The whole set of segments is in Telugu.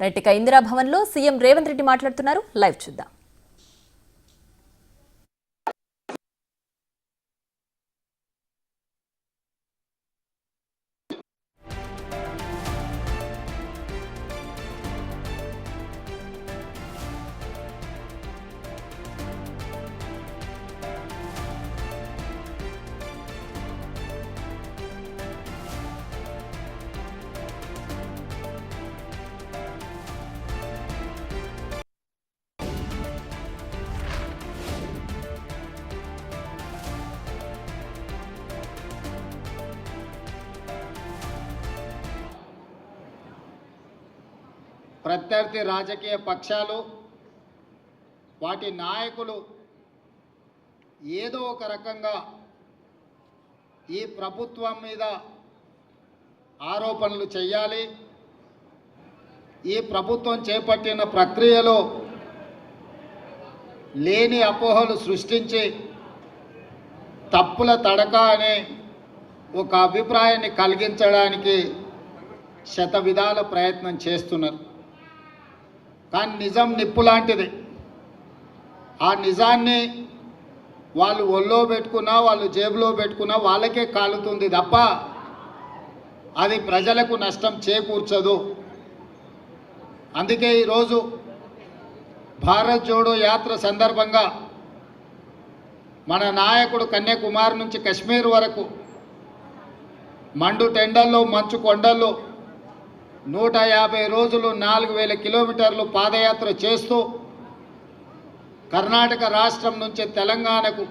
రైట్, ఇక ఇందిరా భవన్లో సీఎం రేవంత్ రెడ్డి మాట్లాడుతున్నారు. లైవ్ చూద్దాం. ప్రత్యర్థి రాజకీయ పక్షాలు వాటి నాయకులు ఏదో ఒక రకంగా ఈ ప్రభుత్వం మీద ఆరోపణలు చేయాలి. ఈ ప్రభుత్వం చేపట్టిన ప్రక్రియలో లేని అపోహలు సృష్టించి తప్పుల తడక అనే ఒక అభిప్రాయాన్ని కలిగించడానికి శతవిధాల ప్రయత్నం చేస్తున్నారు. కానీ నిజం నిప్పు లాంటిది. ఆ నిజాన్ని వాళ్ళు ఒళ్ళో పెట్టుకున్నా వాళ్ళు జేబులో పెట్టుకున్నా వాళ్ళకే కాలుతుంది తప్ప అది ప్రజలకు నష్టం చేకూర్చదు. అందుకే ఈరోజు భారత్ జోడో యాత్ర సందర్భంగా మన నాయకుడు కన్యాకుమారి నుంచి కశ్మీర్ వరకు మండు టెండల్లో మంచు కొండల్లో 150 రోజులు 4000 కిలోమీటర్లు పాదయాత్ర చేస్తూ కర్ణాటక రాష్ట్రం నుంచి తెలంగాణకు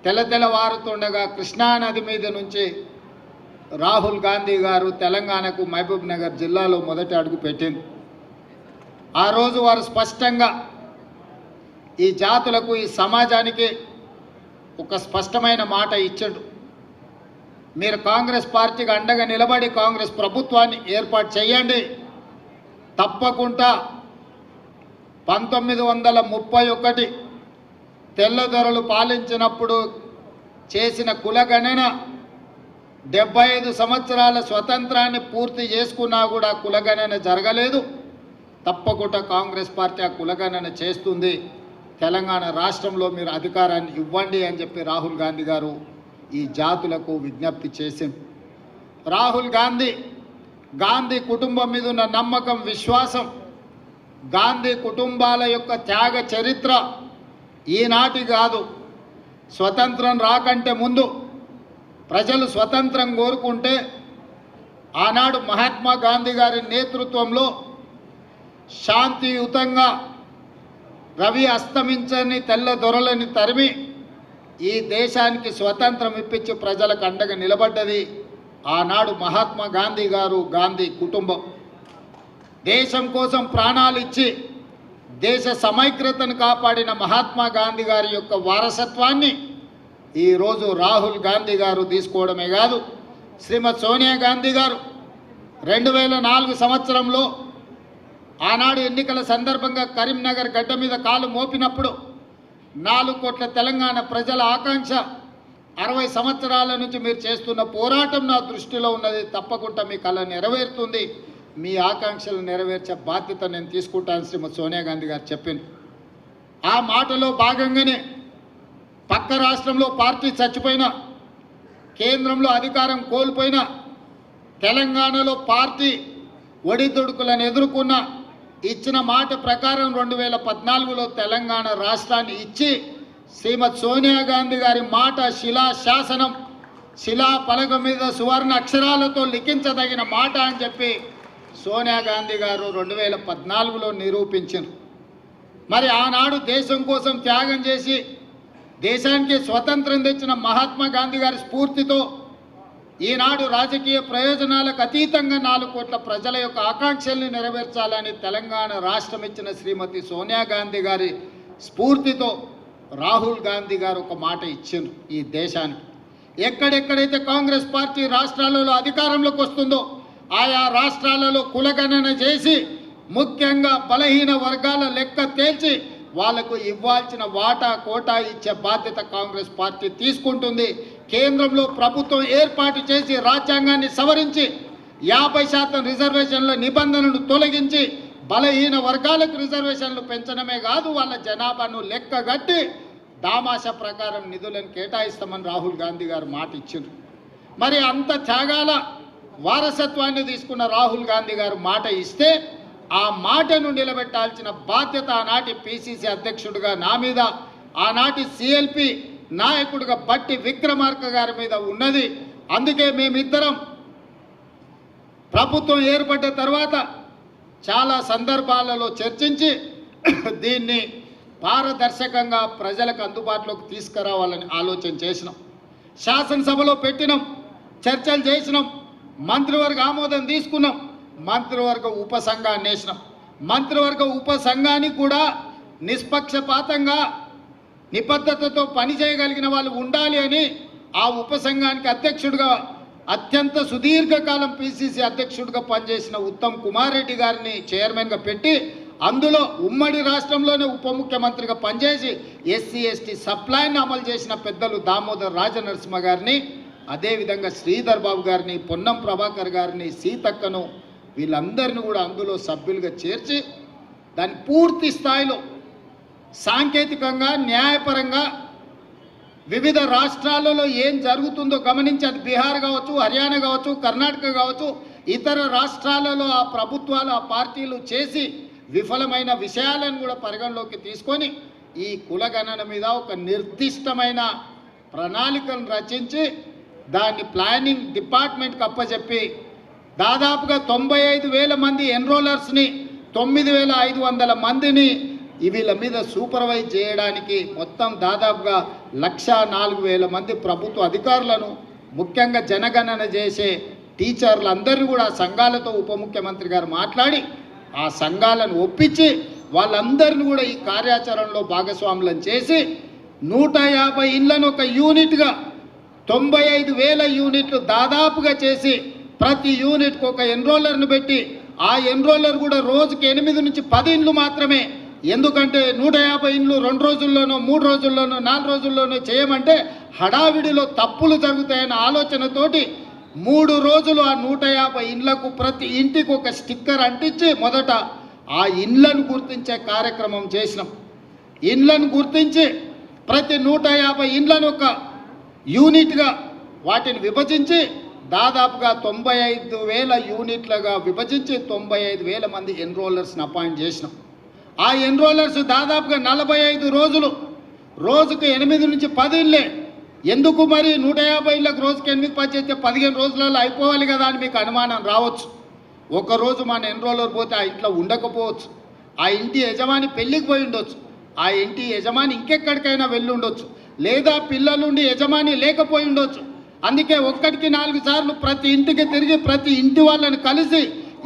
తెల్లవారుతుండగా కృష్ణానది మీద నుంచి రాహుల్ గాంధీ గారు తెలంగాణకు మహబూబ్ నగర్ జిల్లాలో మొదటి అడుగు పెట్టింది. ఆ రోజు వారు స్పష్టంగా ఈ జాతులకు ఈ సమాజానికి ఒక స్పష్టమైన మాట ఇచ్చాడు. మీరు కాంగ్రెస్ పార్టీకి అండగా నిలబడి కాంగ్రెస్ ప్రభుత్వాన్ని ఏర్పాటు చేయండి. తప్పకుండా 1931 తెల్లదొరలు పాలించినప్పుడు చేసిన కులగణన 75 సంవత్సరాల స్వతంత్రాన్ని పూర్తి చేసుకున్నా కూడా కులగణన జరగలేదు. తప్పకుండా కాంగ్రెస్ పార్టీ ఆ కులగణన చేస్తుంది. తెలంగాణ రాష్ట్రంలో మీరు అధికారాన్ని ఇవ్వండి అని చెప్పి రాహుల్ గాంధీ గారు ఈ జాతులకు విజ్ఞప్తి చేసింది. రాహుల్ గాంధీ కుటుంబం మీద ఉన్న నమ్మకం, విశ్వాసం, గాంధీ కుటుంబాల యొక్క త్యాగ చరిత్ర ఈనాటి కాదు. స్వతంత్రం రాకంటే ముందు ప్రజలు స్వతంత్రం కోరుకుంటే ఆనాడు మహాత్మా గాంధీ గారి నేతృత్వంలో శాంతియుతంగా రవి అస్తమించని తెల్ల దొరలని తరిమి ఈ దేశానికి స్వతంత్రం ఇప్పించి ప్రజలకు అండగా నిలబడ్డది ఆనాడు మహాత్మా గాంధీ గారు, గాంధీ కుటుంబం. దేశం కోసం ప్రాణాలు ఇచ్చి దేశ సమైక్యతను కాపాడిన మహాత్మా గాంధీ గారి యొక్క వారసత్వాన్ని ఈరోజు రాహుల్ గాంధీ గారు తీసుకోవడమే కాదు, శ్రీమతి సోనియా గాంధీ గారు 2004 సంవత్సరంలో ఆనాడు ఎన్నికల సందర్భంగా కరీంనగర్ గడ్డ మీద కాలు మోపినప్పుడు 4 కోట్ల తెలంగాణ ప్రజల ఆకాంక్ష, 60 సంవత్సరాల నుంచి మీరు చేస్తున్న పోరాటం నా దృష్టిలో ఉన్నది, తప్పకుండా మీ కళ నెరవేరుతుంది, మీ ఆకాంక్షలు నెరవేర్చే బాధ్యత నేను తీసుకుంటాను శ్రీమతి సోనియా గాంధీ గారు చెప్పింది. ఆ మాటలో భాగంగానే పక్క రాష్ట్రంలో పార్టీ చచ్చిపోయినా, కేంద్రంలో అధికారం కోల్పోయినా, తెలంగాణలో పార్టీ ఒడిదుడుకులను ఎదుర్కొన్న ఇచ్చిన మాట ప్రకారం 2014లో తెలంగాణ రాష్ట్రాన్ని ఇచ్చి శ్రీమతి సోనియా గాంధీ గారి మాట శిలాశాసనం, శిలా పలక మీద సువర్ణ అక్షరాలతో లిఖించదగిన మాట అని చెప్పి సోనియా గాంధీ గారు 2014లో నిరూపించారు. మరి ఆనాడు దేశం కోసం త్యాగం చేసి దేశానికి స్వతంత్రం తెచ్చిన మహాత్మా గాంధీ గారి స్ఫూర్తితో ఈనాడు రాజకీయ ప్రయోజనాలకు అతీతంగా 4 కోట్ల ప్రజల యొక్క ఆకాంక్షల్ని నెరవేర్చాలని తెలంగాణ రాష్ట్రం ఇచ్చిన శ్రీమతి సోనియా గాంధీ గారి స్ఫూర్తితో రాహుల్ గాంధీ గారు ఒక మాట ఇచ్చారు ఈ దేశానికి. ఎక్కడెక్కడైతే కాంగ్రెస్ పార్టీ రాష్ట్రాలలో అధికారంలోకి వస్తుందో ఆయా రాష్ట్రాలలో కులగణన చేసి ముఖ్యంగా బలహీన వర్గాల లెక్క తేల్చి వాళ్లకు ఇవ్వాల్సిన వాటా కోటా ఇచ్చే బాధ్యత కాంగ్రెస్ పార్టీ తీసుకుంటుంది. కేంద్రంలో ప్రభుత్వం ఏర్పాటు చేసి రాజ్యాంగాన్ని సవరించి 50% రిజర్వేషన్ల నిబంధనను తొలగించి బలహీన వర్గాలకు రిజర్వేషన్లు పెంచడమే కాదు, వాళ్ళ జనాభాను లెక్కగట్టి దామాష ప్రకారం నిధులను కేటాయిస్తామని రాహుల్ గాంధీ గారు మాట ఇచ్చారు. మరి అంత త్యాగాల వారసత్వాన్ని తీసుకున్న రాహుల్ గాంధీ గారు మాట ఇస్తే ఆ మాటను నిలబెట్టాల్సిన బాధ్యత ఆనాటి పిసిసి అధ్యక్షుడిగా నా మీద, ఆనాటి సిఎల్పి నాయకుడిగా బట్టి విక్రమార్క గారి మీద ఉన్నది. అందుకే మేమిద్దరం ప్రభుత్వం ఏర్పడ్డ తర్వాత చాలా సందర్భాలలో చర్చించి దీన్ని పారదర్శకంగా ప్రజలకు అందుబాటులోకి తీసుకురావాలని ఆలోచన చేసినాం. శాసనసభలో పెట్టినాం, చర్చలు చేసినాం, మంత్రివర్గ ఆమోదం తీసుకున్నాం, మంత్రివర్గ ఉపసంఘాన్ని వేసినాం. మంత్రివర్గ ఉపసంఘానికి కూడా నిష్పక్షపాతంగా నిబద్ధతతో పనిచేయగలిగిన వాళ్ళు ఉండాలి అని ఆ ఉపసంఘానికి అధ్యక్షుడిగా అత్యంత సుదీర్ఘకాలం పిసిసి అధ్యక్షుడిగా పనిచేసిన ఉత్తమ్ కుమార్ రెడ్డి గారిని చైర్మన్గా పెట్టి అందులో ఉమ్మడి రాష్ట్రంలోనే ఉప ముఖ్యమంత్రిగా పనిచేసి ఎస్సీ ఎస్టీ సప్లైని అమలు చేసిన పెద్దలు దామోదర్ రాజనరసింహ గారిని, అదేవిధంగా శ్రీధర్ బాబు గారిని, పొన్నం ప్రభాకర్ గారిని, సీతక్కను, వీళ్ళందరినీ కూడా అందులో సభ్యులుగా చేర్చి దాన్ని పూర్తి స్థాయిలో సాంకేతికంగా న్యాయపరంగా వివిధ రాష్ట్రాలలో ఏం జరుగుతుందో గమనించి, అది బీహార్ కావచ్చు, హర్యానా కావచ్చు, కర్ణాటక కావచ్చు, ఇతర రాష్ట్రాలలో ఆ ప్రభుత్వాలు ఆ పార్టీలు చేసి విఫలమైన విషయాలను కూడా పరిగణలోకి తీసుకొని ఈ కులగణన మీద ఒక నిర్దిష్టమైన ప్రణాళికను రచించి దాన్ని ప్లానింగ్ డిపార్ట్మెంట్కి అప్పచెప్పి దాదాపుగా 95,000 మంది ఎన్రోలర్స్ని 9,500 మందిని వీళ్ళ మీద సూపర్వైజ్ చేయడానికి మొత్తం దాదాపుగా 104,000 మంది ప్రభుత్వ అధికారులను, ముఖ్యంగా జనగణన చేసే టీచర్లందరినీ కూడా సంఘాలతో ఉప ముఖ్యమంత్రి గారు మాట్లాడి ఆ సంఘాలను ఒప్పించి వాళ్ళందరినీ కూడా ఈ కార్యాచరణలో భాగస్వాములను చేసి 150 ఇళ్లను ఒక యూనిట్గా 95,000 యూనిట్లు దాదాపుగా చేసి ప్రతి యూనిట్కి ఒక ఎన్రోలర్ను పెట్టి ఆ ఎన్రోలర్ కూడా రోజుకి 8 నుంచి 10 ఇండ్లు మాత్రమే. ఎందుకంటే 150 ఇండ్లు 2 రోజుల్లోనో 3 రోజుల్లోనో 4 రోజుల్లోనో చేయమంటే హడావిడిలో తప్పులు జరుగుతాయన్న ఆలోచనతోటి 3 రోజులు ఆ 150 ఇండ్లకు ప్రతి ఇంటికి ఒక స్టిక్కర్ అంటించి మొదట ఆ ఇండ్లను గుర్తించే కార్యక్రమం చేసినాం. ఇండ్లను గుర్తించి ప్రతి 150 ఇండ్లను ఒక యూనిట్గా వాటిని విభజించి దాదాపుగా 95,000 యూనిట్లుగా విభజించి 95,000 మంది ఎన్రోలర్స్ని అపాయింట్ చేసినాం. ఆ ఎన్రోలర్స్ దాదాపుగా 45 రోజులు రోజుకు 8 నుంచి 10 ఇళ్ళే. ఎందుకు మరి 150 ఇళ్ళకు రోజుకి 8-10 చేస్తే 15 రోజులలో అయిపోవాలి కదా అని మీకు అనుమానం రావచ్చు. ఒకరోజు మన ఎన్రోలర్ పోతే ఆ ఇంట్లో ఉండకపోవచ్చు, ఆ ఇంటి యజమాని పెళ్ళికి పోయి ఉండొచ్చు, ఆ ఇంటి యజమాని ఇంకెక్కడికైనా వెళ్ళి ఉండొచ్చు, లేదా పిల్లలుండి యజమాని లేకపోయి ఉండొచ్చు. అందుకే 1కి 4 సార్లు ప్రతి ఇంటికి తిరిగి ప్రతి ఇంటి వాళ్ళని కలిసి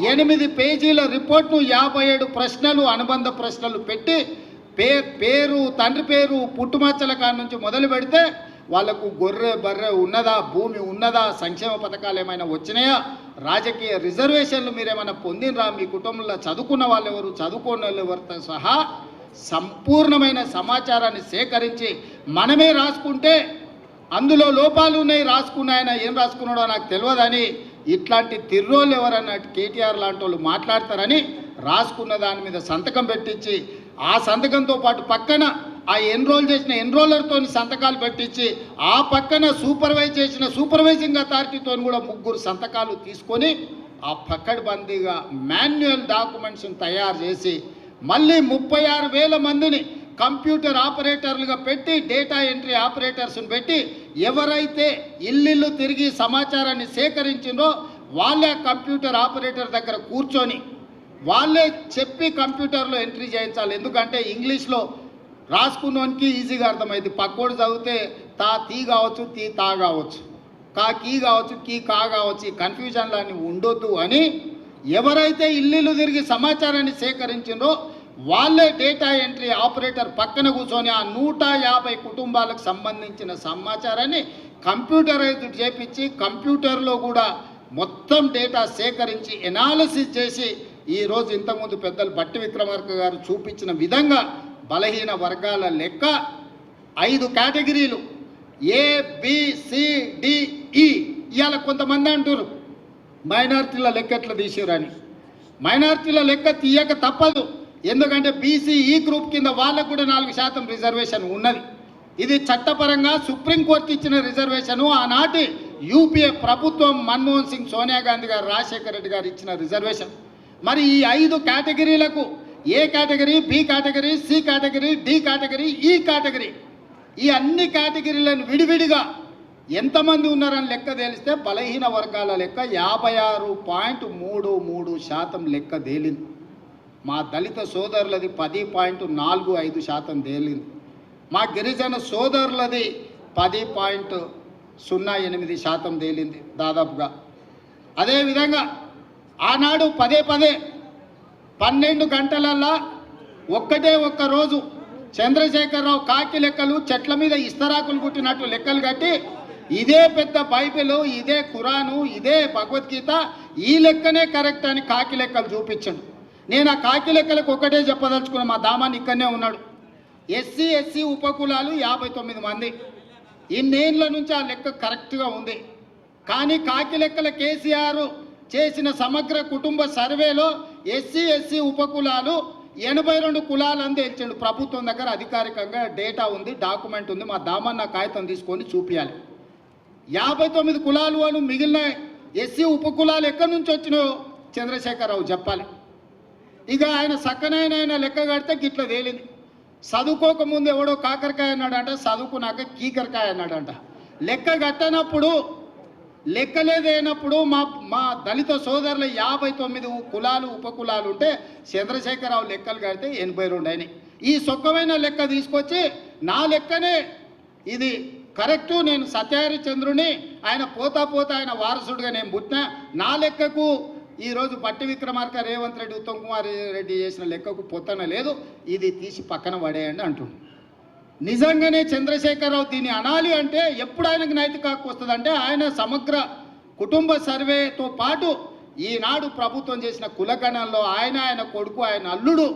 8 పేజీల రిపోర్ట్ను 57 ప్రశ్నలు అనుబంధ ప్రశ్నలు పెట్టి పేరు, తండ్రి పేరు, పుట్టుమచ్చల కాడ నుంచి మొదలు పెడితే వాళ్లకు గొర్రె బర్రె ఉన్నదా, భూమి ఉన్నదా, సంక్షేమ పథకాలు ఏమైనా వచ్చినాయా, రాజకీయ రిజర్వేషన్లు మీరేమైనా పొందినరా, మీ కుటుంబంలో చదువుకున్న వాళ్ళు ఎవరు, చదువుకున్న వాళ్ళు ఎవరితో సహా సంపూర్ణమైన సమాచారాన్ని సేకరించి మనమే రాసుకుంటే అందులో లోపాలు ఉన్నాయి, రాసుకున్నాయన ఏం రాసుకున్నాడో నాకు తెలియదని ఇట్లాంటి తిర్రోళ్ళు ఎవరన్నా కేటీఆర్ లాంటి వాళ్ళు మాట్లాడతారని రాసుకున్న దాని మీద సంతకం పెట్టించి ఆ సంతకంతో పాటు పక్కన ఆ ఎన్రోల్ చేసిన ఎన్రోలర్తో సంతకాలు పెట్టించి ఆ పక్కన సూపర్వైజ్ చేసిన సూపర్వైజింగ్ అథారిటీతో కూడా 3 సంతకాలు తీసుకొని ఆ పక్కడబందీగా మాన్యువల్ డాక్యుమెంట్స్ని తయారు చేసి మళ్ళీ 36,000 మందిని కంప్యూటర్ ఆపరేటర్లుగా పెట్టి డేటా ఎంట్రీ ఆపరేటర్స్ని పెట్టి ఎవరైతే ఇల్లు తిరిగి సమాచారాన్ని సేకరించిందో వాళ్ళే కంప్యూటర్ ఆపరేటర్ దగ్గర కూర్చొని వాళ్ళే చెప్పి కంప్యూటర్లో ఎంట్రీ చేయించాలి. ఎందుకంటే ఇంగ్లీష్లో రాసుకున్నోనికి ఈజీగా అర్థమైంది, పక్కోడు చదివితే తీ కావచ్చు, తా కావచ్చు, కీ కావచ్చు, కా కావచ్చు, ఈ కన్ఫ్యూజన్లు అని ఉండొద్దు అని ఎవరైతే ఇల్లు తిరిగి సమాచారాన్ని సేకరించిందో వాళ్ళే డేటా ఎంట్రీ ఆపరేటర్ పక్కన కూర్చొని ఆ 150 కుటుంబాలకు సంబంధించిన సమాచారాన్ని కంప్యూటరైజ్డ్ చేపించి కంప్యూటర్లో కూడా మొత్తం డేటా సేకరించి ఎనాలిసిస్ చేసి ఈరోజు ఇంతకుముందు పెద్దలు బట్టి విక్రమార్క గారు చూపించిన విధంగా బలహీన వర్గాల లెక్క 5 కేటగిరీలు ABCDE. ఇవాళ కొంతమంది అంటారు మైనార్టీల లెక్క ఎట్లా తీసిరని. మైనార్టీల లెక్క తీయక తప్పదు, ఎందుకంటే బీసీ ఈ గ్రూప్ కింద వాళ్ళకు కూడా 4% రిజర్వేషన్ ఉన్నది. ఇది చట్టపరంగా సుప్రీంకోర్టు ఇచ్చిన రిజర్వేషను. ఆనాటి యూపీఏ ప్రభుత్వం మన్మోహన్ సింగ్, సోనియా గాంధీ గారు, రాజశేఖర రెడ్డి గారు ఇచ్చిన రిజర్వేషన్. మరి ఈ 5 కేటగిరీలకు, A category, B category, C category, D category, E category, ఈ అన్ని కేటగిరీలను విడివిడిగా ఎంతమంది ఉన్నారని లెక్క తేలిస్తే బలహీన వర్గాల లెక్క 56.33% లెక్క తేలింది. మా దళిత సోదరులది 10.45% తేలింది. మా గిరిజన సోదరులది 10.08% తేలింది దాదాపుగా. అదేవిధంగా ఆనాడు 12 గంటలల్లా ఒక్క రోజు చంద్రశేఖరరావు కాకి లెక్కలు చెట్ల మీద ఇస్తరాకులు కుట్టినట్టు లెక్కలు కట్టి ఇదే పెద్ద బైబిలు, ఇదే ఖురాను, ఇదే భగవద్గీత, ఈ లెక్కనే కరెక్ట్ అని కాకి లెక్కలు చూపించాడు. నేను ఆ కాకి లెక్కలకు ఒకటే చెప్పదలుచుకున్న, మా దామాన్ని ఇక్కడనే ఉన్నాడు. ఎస్సీ ఉపకులాలు 59 మంది. ఇన్నేళ్ళ నుంచి ఆ లెక్క కరెక్ట్గా ఉంది. కానీ కాకి లెక్కల కేసీఆర్ చేసిన సమగ్ర కుటుంబ సర్వేలో ఎస్సీ ఉపకులాలు 82 కులాలని తేల్చాడు. ప్రభుత్వం దగ్గర అధికారికంగా డేటా ఉంది, డాక్యుమెంట్ ఉంది. మా దామన్న కాగితం తీసుకొని చూపించాలి. 59 కులాలు అని మిగిలిన ఎస్సీ ఉపకులాలు ఎక్కడి నుంచి వచ్చినాయో చంద్రశేఖరరావు చెప్పాలి. ఇక ఆయన సక్కనైన లెక్క కడితే గిట్ల తేలింది. చదువుకోకముందు ఎవడో కాకరకాయ అన్నాడంట, చదువుకున్నాక కీకరకాయ అన్నాడంట. లెక్క కట్టనప్పుడు, లెక్కలేదైనప్పుడు మా దళిత సోదరుల 59 కులాలు ఉపకులాలు ఉంటే చంద్రశేఖరరావు లెక్కలు కడితే 82 అయినాయి. ఈ సొక్కమైన లెక్క తీసుకొచ్చి నా లెక్కనే ఇది కరెక్టు, నేను సత్యహరిచంద్రుని, ఆయన పోతా ఆయన వారసుడిగా నేను పుట్టినా, నా లెక్కకు ఈరోజు పట్టి విక్రమార్క, రేవంత్ రెడ్డి, ఉత్తమ్ కుమార్ రెడ్డి చేసిన లెక్కకు పొత్తన లేదు, ఇది తీసి పక్కన పడేయండి అంటుండు. నిజంగానే చంద్రశేఖరరావు దీన్ని అనాలి అంటే ఎప్పుడు ఆయనకు నైతిక హక్కు వస్తుందంటే ఆయన సమగ్ర కుటుంబ సర్వేతో పాటు ఈనాడు ప్రభుత్వం చేసిన కులగణంలో ఆయన కొడుకు, ఆయన అల్లుడు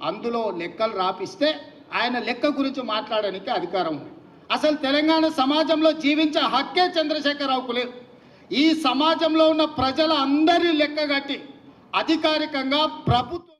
అందులో లెక్కలు రాపిస్తే ఆయన లెక్క గురించి మాట్లాడడానికి అధికారం ఉంది. అసలు తెలంగాణ సమాజంలో జీవించే హక్కే చంద్రశేఖరరావుకు లేదు. ఈ సమాజంలో ఉన్న ప్రజల అందరి లెక్క కట్టి అధికారికంగా ప్రభుత్వం